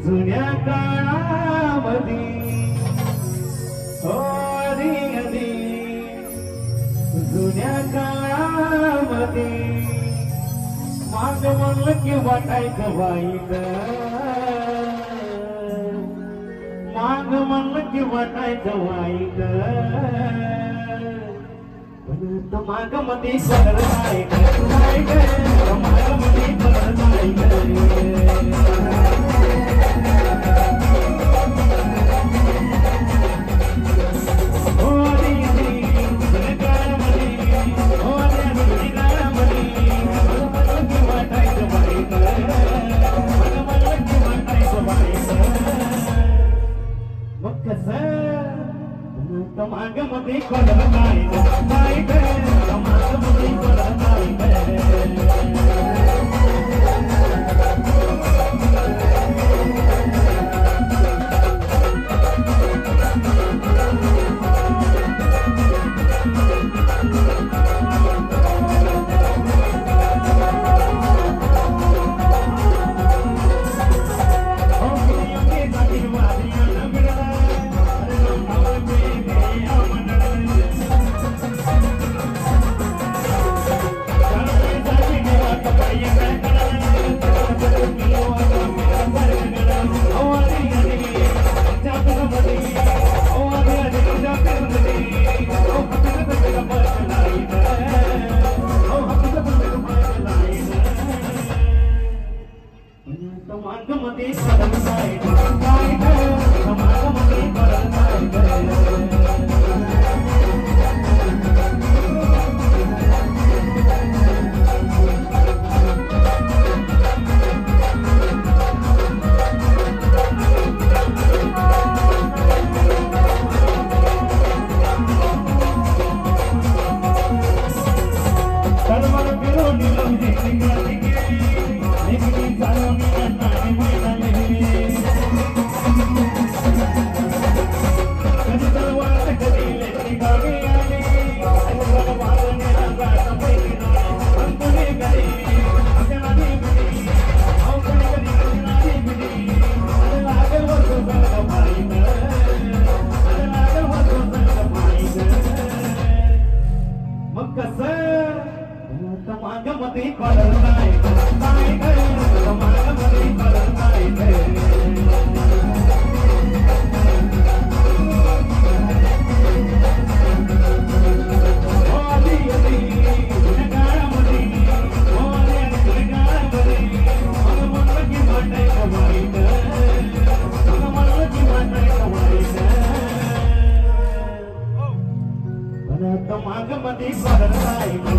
जुन्या काळामध्ये हो आधी आधी जुन्या काळामध्ये माग म्हणलं की वाटायचं वाईट माग म्हणलं की वाटायचं वाईट पण माग मध्ये सगळं नाही माग मध्ये सगळं नाही मागमध्ये कोणा नाही मागमध्ये कोणा नाही मागमध्ये सगळं मागमध्ये पडत नाही मागमध्ये पडत नाही मागमध्ये पडत नाही